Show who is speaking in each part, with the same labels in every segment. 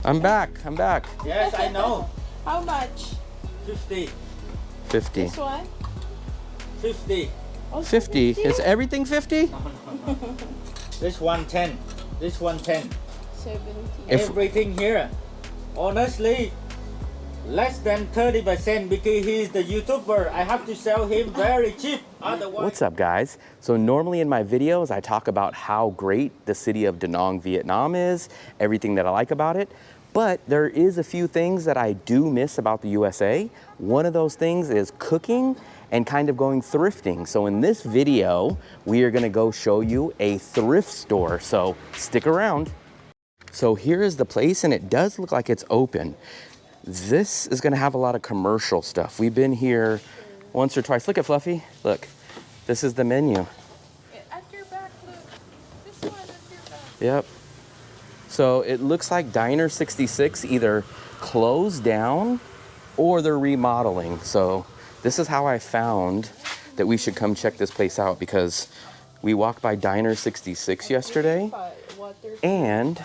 Speaker 1: I'm back. I'm back.
Speaker 2: Yes, I know.
Speaker 3: How much?
Speaker 2: 50.
Speaker 1: 50.
Speaker 3: This one?
Speaker 2: 50.
Speaker 3: Also
Speaker 1: 50. Is everything 50?
Speaker 2: This 110. This 110.
Speaker 3: 70.
Speaker 2: Everything here. Honestly, less than 30% because he's the YouTuber. I have to sell him very cheap. Otherwise.
Speaker 1: What's up, guys? So normally in my videos, I talk about how great the city of Da Nang, Vietnam is, everything that I like about it. But there is a few things that I do miss about the USA. One of those things is cooking and kind of going thrifting. So in this video, we are gonna go show you a thrift store. So stick around. So here is the place, and it does look like it's open. This is gonna have a lot of commercial stuff. We've been here once or twice. Look at Fluffy, look. This is the menu.
Speaker 3: At your back, look. This one at your back.
Speaker 1: Yep. So it looks like Diner 66 either closed down or they're remodeling. So this is how I found that we should come check this place out, because we walked by Diner 66 yesterday and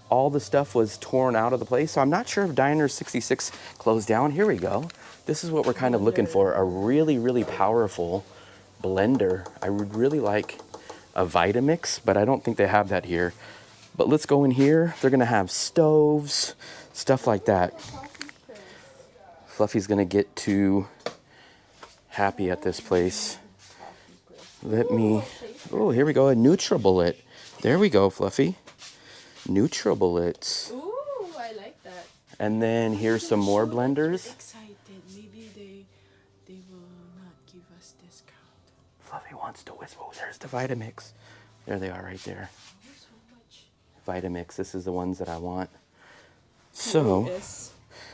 Speaker 1: all the stuff was torn out of the place. So I'm not sure if Diner 66 closed down. Here we go. This is what we're kind of looking for, a really, really powerful blender. I would really like a Vitamix, but I don't think they have that here. But let's go in here. They're gonna have stoves, stuff like that. Fluffy's gonna get too happy at this place. Let me, oh, here we go, a NutriBullet. There we go, Fluffy. NutriBullets.
Speaker 3: Ooh, I like that.
Speaker 1: And then here's some more blenders.
Speaker 3: Excited. Maybe they will not give us discount.
Speaker 1: Fluffy wants to whisper. Oh, there's the Vitamix. There they are right there.
Speaker 3: So much.
Speaker 1: Vitamix, this is the ones that I want. So,
Speaker 3: Yes.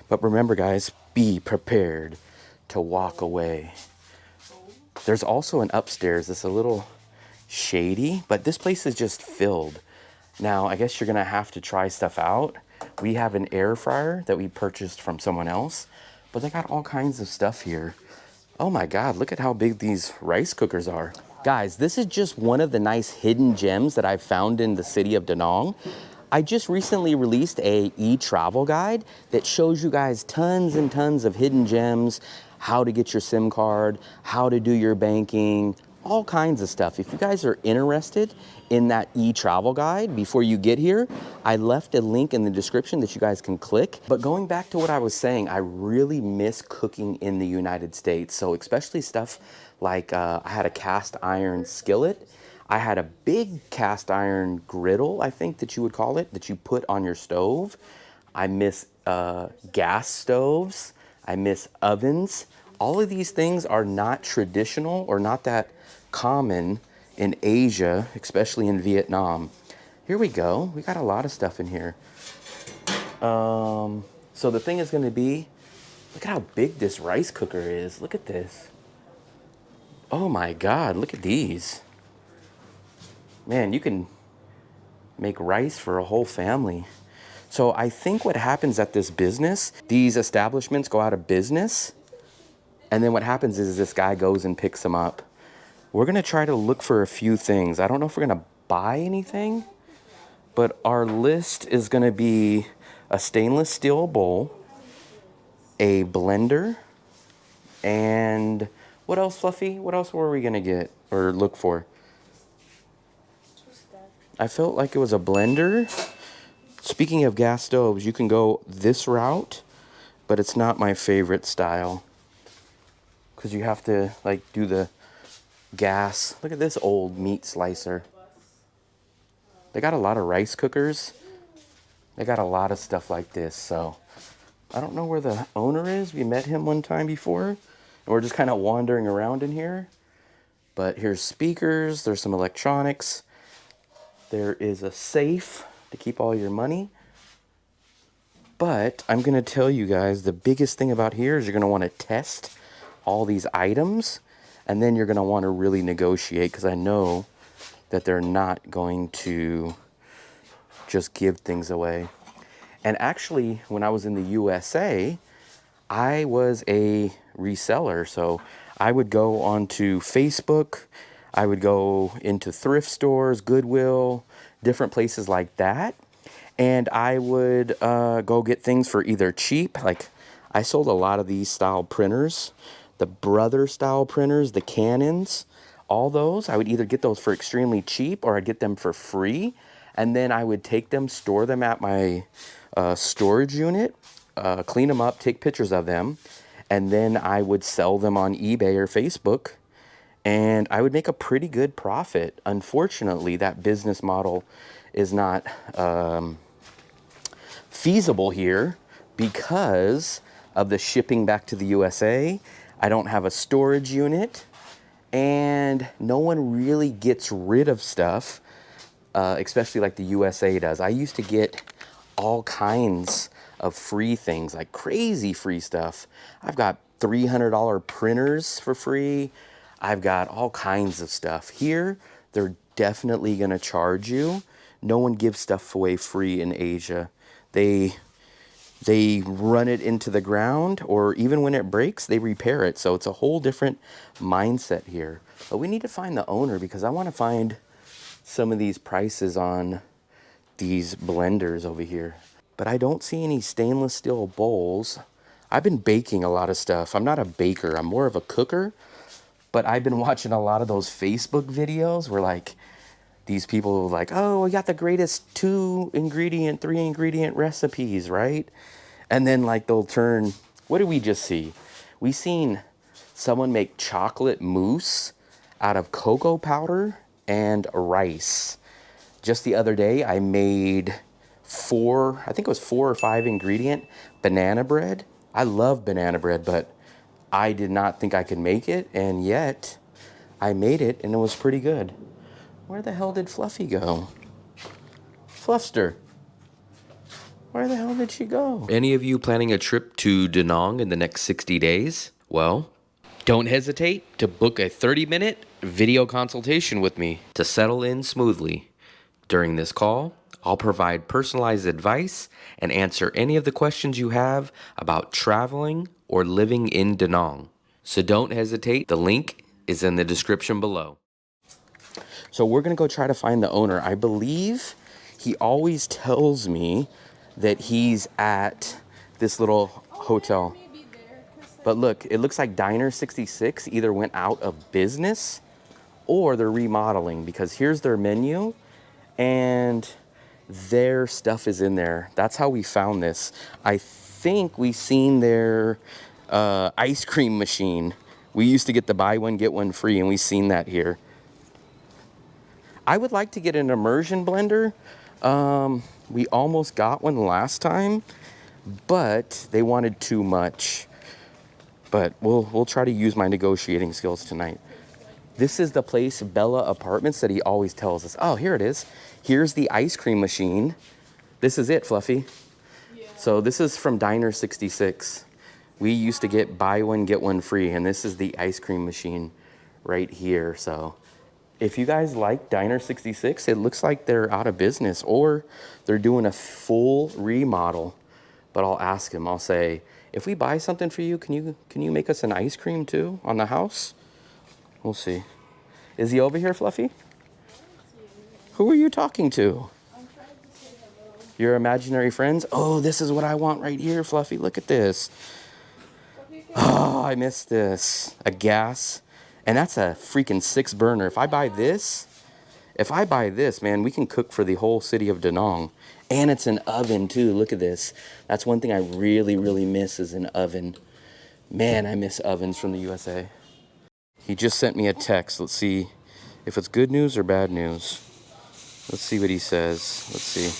Speaker 1: but remember guys, be prepared to walk away. There's also an upstairs. It's a little shady, but this place is just filled. Now, I guess you're gonna have to try stuff out. We have an air fryer that we purchased from someone else, but they got all kinds of stuff here. Oh my God, look at how big these rice cookers are. Guys, this is just one of the nice hidden gems that I've found in the city of Da Nang. I just recently released a e-travel guide that shows you guys tons and tons of hidden gems, how to get your SIM card, how to do your banking, all kinds of stuff. If you guys are interested in that e-travel guide before you get here, I left a link in the description that you guys can click. But going back to what I was saying, I really miss cooking in the United States. So especially stuff like I had a cast iron skillet. I had a big cast iron griddle, I think that you would call it, that you put on your stove. I miss gas stoves. I miss ovens. All of these things are not traditional or not that common in Asia, especially in Vietnam. Here we go. We got a lot of stuff in here. So the thing is going to be, look at how big this rice cooker is. Look at this. Oh my God, look at these. Man, you can make rice for a whole family. So I think what happens at this business, these establishments go out of business, and then what happens is this guy goes and picks them up. We're gonna try to look for a few things. I don't know if we're gonna buy anything, but our list is gonna be a stainless steel bowl, a blender, and what else, Fluffy? What else were we gonna get or look for? I felt like it was a blender. Speaking of gas stoves, you can go this route, but it's not my favorite style, because you have to like do the gas. Look at this old meat slicer. They got a lot of rice cookers. They got a lot of stuff like this. So I don't know where the owner is. We met him one time before, and we're just kind of wandering around in here. But here's speakers. There's some electronics. There is a safe to keep all your money. But I'm going to tell you guys, the biggest thing about here is you're going to want to test all these items, and then you're going to want to really negotiate, because I know that they're not going to just give things away. And actually, when I was in the USA, I was a reseller. So I would go onto Facebook, I would go into thrift stores, Goodwill, different places like that. And I would go get things for either cheap, like I sold a lot of these style printers, the Brother style printers, the Canons, all those. I would either get those for extremely cheap or I'd get them for free. And then I would take them, store them at my storage unit, clean them up, take pictures of them, and then I would sell them on eBay or Facebook, and I would make a pretty good profit. Unfortunately, that business model is not feasible here because of the shipping back to the USA. I don't have a storage unit, and no one really gets rid of stuff, especially like the USA does. I used to get all kinds of free things, like crazy free stuff. I've got $300 printers for free. I've got all kinds of stuff. Here, they're definitely gonna charge you. No one gives stuff away free in Asia. They run it into the ground, or even when it breaks, they repair it. So it's a whole different mindset here. But we need to find the owner because I want to find some of these prices on these blenders over here. But I don't see any stainless steel bowls. I've been baking a lot of stuff. I'm not a baker, I'm more of a cooker. But I've been watching a lot of those Facebook videos where like these people are like, oh, we got the greatest 2-ingredient, 3-ingredient recipes, right? And then like they'll turn, what did we just see? We seen someone make chocolate mousse out of cocoa powder and rice. Just the other day, I made I think it was 4 or 5 ingredient banana bread. I love banana bread, but I did not think I could make it, and yet I made it, and it was pretty good. Where the hell did Fluffy go? Fluffster. Where the hell did she go? Any of you planning a trip to Da Nang in the next 60 days? Well, don't hesitate to book a 30-minute video consultation with me to settle in smoothly. During this call, I'll provide personalized advice and answer any of the questions you have about traveling or living in Da Nang. So don't hesitate. The link is in the description below. So we're going to go try to find the owner. I believe he always tells me that he's at this little hotel. But look, it looks like Diner 66 either went out of business or they're remodeling, because here's their menu and their stuff is in there. That's how we found this. I think we seen their ice cream machine. We used to get the buy one, get one free, and we seen that here. I would like to get an immersion blender. We almost got one last time, but they wanted too much. But we'll try to use my negotiating skills tonight. This is the place, Bella Apartments, that he always tells us. Oh, here it is. Here's the ice cream machine. This is it, Fluffy. Yeah. So this is from Diner 66. We used to get buy one, get one free, and this is the ice cream machine right here. So if you guys like Diner 66, it looks like they're out of business or they're doing a full remodel. But I'll ask him, I'll say, if we buy something for you, can you make us an ice cream too on the house? We'll see. Is he over here, Fluffy? Who are you talking to?
Speaker 3: I'm trying to say hello.
Speaker 1: Your imaginary friends? Oh, this is what I want right here, Fluffy. Look at this. Oh, I missed this. A gas. And that's a freaking 6 burner. If I buy this, man, we can cook for the whole city of Da Nang. And it's an oven too. Look at this. That's one thing I really, really miss is an oven. Man, I miss ovens from the USA. He just sent me a text. Let's see if it's good news or bad news. Let's see what he says. Let's see.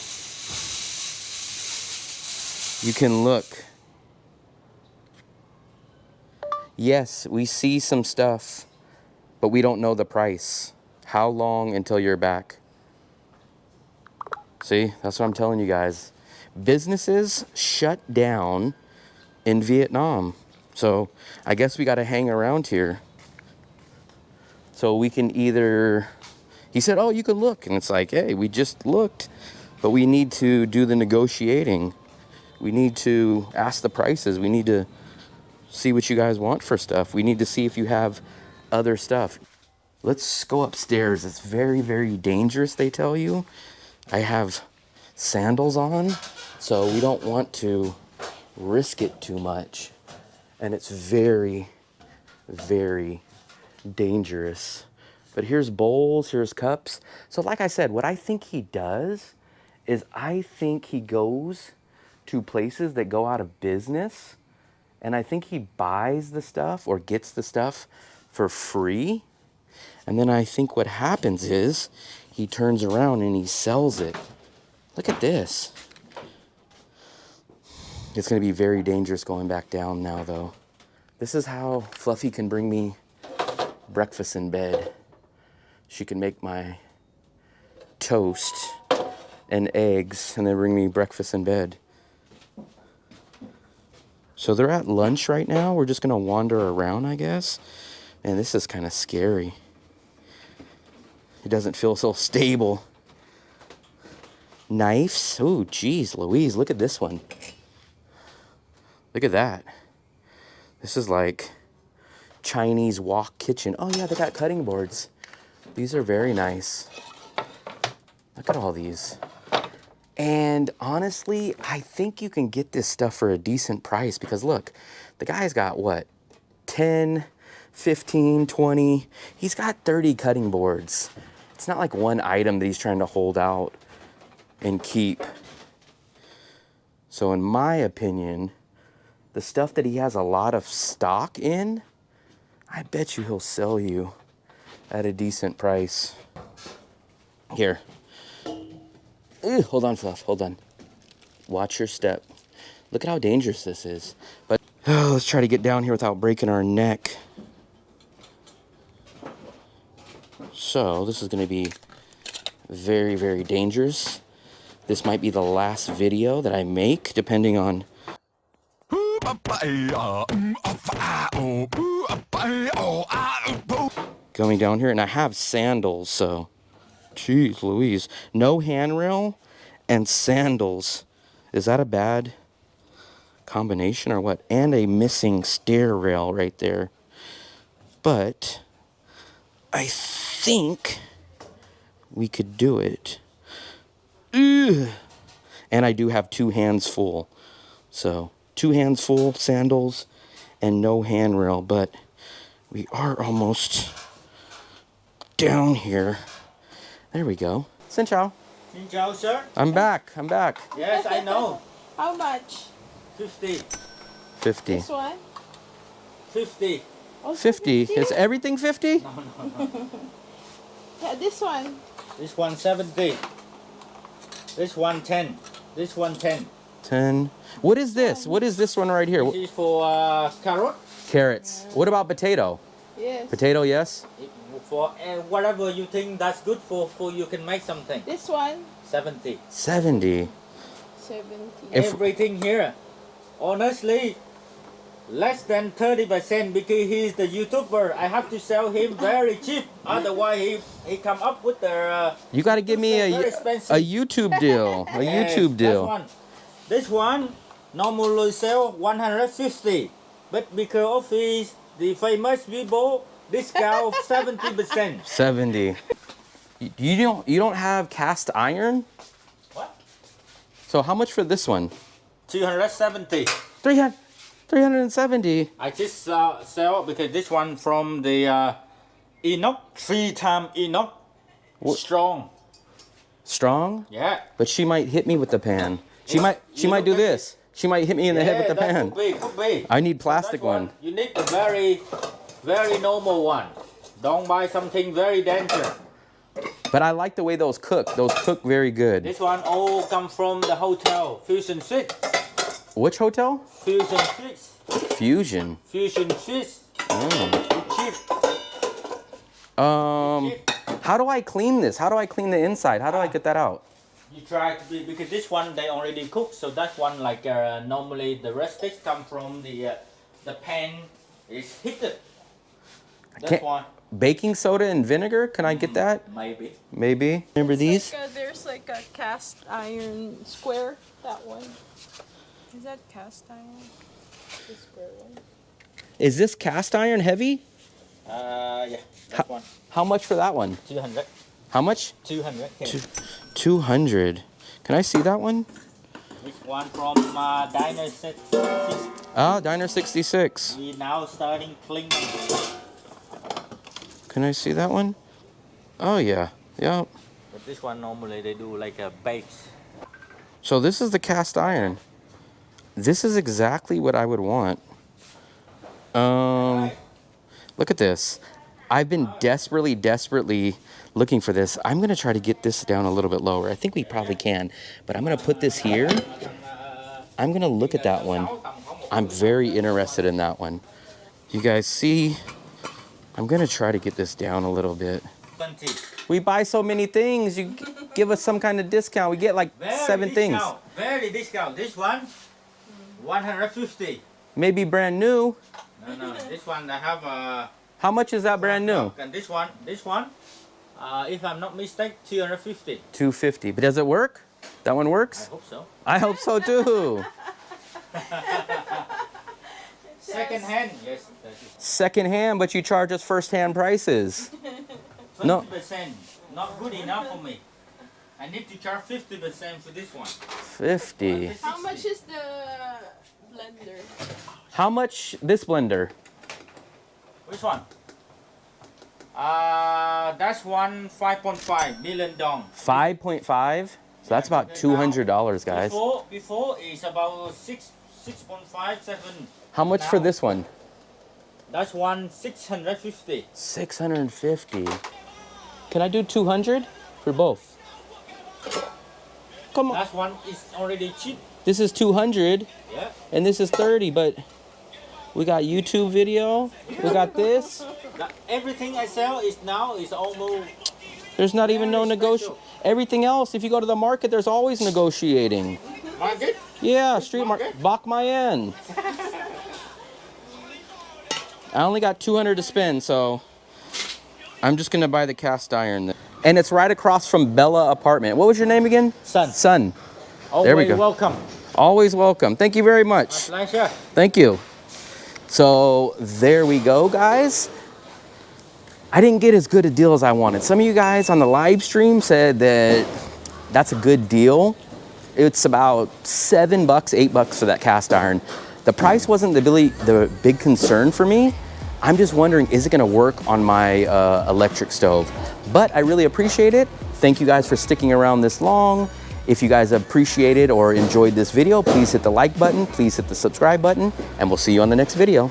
Speaker 1: You can look. Yes, we see some stuff, but we don't know the price. How long until you're back? See, that's what I'm telling you guys. Businesses shut down in Vietnam. So I guess we got to hang around here. So we can either, he said, oh, you can look. And it's like, hey, we just looked, but we need to do the negotiating. We need to ask the prices. We need to see what you guys want for stuff. We need to see if you have other stuff. Let's go upstairs. It's very, very dangerous, they tell you. I have sandals on, so we don't want to risk it too much. And it's very, very dangerous. But here's bowls, here's cups. So like I said, what I think he does is I think he goes to places that go out of business, and I think he buys the stuff or gets the stuff for free. And then I think what happens is he turns around and he sells it. Look at this. It's going to be very dangerous going back down now, though. This is how Fluffy can bring me breakfast in bed. She can make my toast and eggs and then bring me breakfast in bed. So they're at lunch right now. We're just going to wander around, I guess. Man, this is kind of scary. It doesn't feel so stable. Knives. Oh, geez, Louise, look at this one. Look at that. This is like Chinese wok kitchen. Oh yeah, they got cutting boards. These are very nice. Look at all these. And honestly, I think you can get this stuff for a decent price because look, the guy's got what? 10, 15, 20. He's got 30 cutting boards. It's not like one item that he's trying to hold out and keep. So in my opinion, the stuff that he has a lot of stock in, I bet you he'll sell you at a decent price. Here. Ew, hold on, Fluff, hold on. Watch your step. Look at how dangerous this is. But let's try to get down here without breaking our neck. So this is going to be very, very dangerous. This might be the last video that I make, depending on going down here. And I have sandals, so jeez Louise. No handrail and sandals. Is that a bad combination or what? And a missing stair rail right there. But I think we could do it. Ugh. And I do have 2 hands full. So 2 hands full, sandals, and no handrail. But we are almost down here. There we go. Xin chào.
Speaker 2: Xin chào, sir.
Speaker 1: I'm back. I'm back.
Speaker 2: Yes, I know.
Speaker 3: How much?
Speaker 2: 50.
Speaker 1: 50.
Speaker 3: This one?
Speaker 2: 50.
Speaker 3: Also
Speaker 1: 50. Is everything 50?
Speaker 3: Yeah, this one.
Speaker 2: This one 70. This one 10. This one 10.
Speaker 1: 10. What is this? What is this one right here?
Speaker 2: This is for carrot.
Speaker 1: Carrots. What about potato?
Speaker 3: Yes.
Speaker 1: Potato, yes?
Speaker 2: For whatever you think that's good for you can make something.
Speaker 3: This one?
Speaker 2: 70.
Speaker 1: 70.
Speaker 3: 70.
Speaker 1: If-
Speaker 2: Everything here, honestly, less than 30% because he's the YouTuber. I have to sell him very cheap. Otherwise, he come up with the.
Speaker 1: You got to give me
Speaker 2: very
Speaker 1: a
Speaker 2: expensive.
Speaker 1: YouTube deal. A
Speaker 2: Yes,
Speaker 1: YouTube deal.
Speaker 2: This one normally sell 150, but because of the famous people discount 70%.
Speaker 1: 70. You don't have cast iron?
Speaker 2: What?
Speaker 1: So how much for this one?
Speaker 2: 270.
Speaker 1: 370.
Speaker 2: I just sell because this one from the enoch, 3-time enoch, strong.
Speaker 1: Strong?
Speaker 2: Yeah.
Speaker 1: But she might hit me with the pan. She might do this. She might hit me in the head with the
Speaker 2: that
Speaker 1: pan.
Speaker 2: Could be.
Speaker 1: I need plastic
Speaker 2: That
Speaker 1: one.
Speaker 2: You need a very, very normal one. Don't buy something very dangerous.
Speaker 1: But I like the way those cook. Those cook very good.
Speaker 2: This one all come from the hotel, Fusion Suite.
Speaker 1: Which hotel?
Speaker 2: Fusion Suite.
Speaker 1: Fusion.
Speaker 2: Fusion Suite.
Speaker 1: Oh.
Speaker 2: Cheap.
Speaker 1: How do I clean this? How do I clean the inside? How do I get that out?
Speaker 2: You try to be, because this one they already cooked, so that one like normally the rest come from the pan is heated. That's why.
Speaker 1: Baking soda and vinegar? Can I get that?
Speaker 2: Maybe.
Speaker 1: Maybe. Remember these?
Speaker 3: There's like a cast iron square. That one. Is that cast iron? The square one.
Speaker 1: Is this cast iron heavy?
Speaker 2: Yeah. That one.
Speaker 1: How much for that one?
Speaker 2: 200.
Speaker 1: How much?
Speaker 2: 200.
Speaker 1: 200. Can I see that one?
Speaker 2: This one from Diner 6.
Speaker 1: Ah, Diner 66.
Speaker 2: We now starting cleaning.
Speaker 1: Can I see that one? Oh yeah, yep.
Speaker 2: But this one normally they do like a bakes.
Speaker 1: So this is the cast iron. This is exactly what I would want. Look at this. I've been desperately looking for this. I'm gonna try to get this down a little bit lower. I think we probably can, but I'm gonna put this here. I'm gonna look at that one. I'm very interested in that one. You guys see? I'm gonna try to get this down a little bit.
Speaker 2: 20.
Speaker 1: We buy so many things. You give us some kind of discount. We get like
Speaker 2: Very
Speaker 1: 7 things.
Speaker 2: Very discount. This one, 150.
Speaker 1: Maybe brand new.
Speaker 2: No. This one I have
Speaker 1: How much is that brand new?
Speaker 2: And this one, if I'm not mistaken, 250.
Speaker 1: 250. But does it work? That one
Speaker 2: I
Speaker 1: works?
Speaker 2: hope so.
Speaker 1: I hope so too.
Speaker 2: Second hand, yes. That is
Speaker 1: Second hand, but you charge us first hand prices.
Speaker 2: 50%.
Speaker 1: No.
Speaker 2: Not good enough for me. I need to charge 50% for this one.
Speaker 1: 50.
Speaker 3: How much is the blender?
Speaker 1: How much this blender?
Speaker 2: Which one? That's one 5.5 million dong.
Speaker 1: 5.5? So that's about $200, guys.
Speaker 2: Before is about 6.5, 7.
Speaker 1: How much for
Speaker 2: Now-
Speaker 1: this one?
Speaker 2: That's one 650.
Speaker 1: 650. Can I do 200 for both? Come on.
Speaker 2: That one is already cheap.
Speaker 1: This is 200
Speaker 2: Yeah.
Speaker 1: and this is 30, but we got YouTube video. We got this.
Speaker 2: Everything I sell is now is almost.
Speaker 1: There's not even no
Speaker 2: Very
Speaker 1: negotiation.
Speaker 2: special.
Speaker 1: Everything else, if you go to the market, there's always negotiating.
Speaker 2: Market?
Speaker 1: Yeah, street market. Bach my end. I only got 200 to spend, so I'm just gonna buy the cast iron. And it's right across from Bella Apartment. What was your name again?
Speaker 2: Sun.
Speaker 1: Sun.
Speaker 2: Always
Speaker 1: There we go.
Speaker 2: welcome.
Speaker 1: Always welcome. Thank you very much.
Speaker 2: Pleasure.
Speaker 1: Thank you. So there we go, guys. I didn't get as good a deal as I wanted. Some of you guys on the live stream said that that's a good deal. It's about $7, $8 for that cast iron. The price wasn't the big concern for me. I'm just wondering, is it gonna work on my electric stove? But I really appreciate it. Thank you guys for sticking around this long. If you guys appreciated or enjoyed this video, please hit the like button, please hit the subscribe button, and we'll see you on the next video.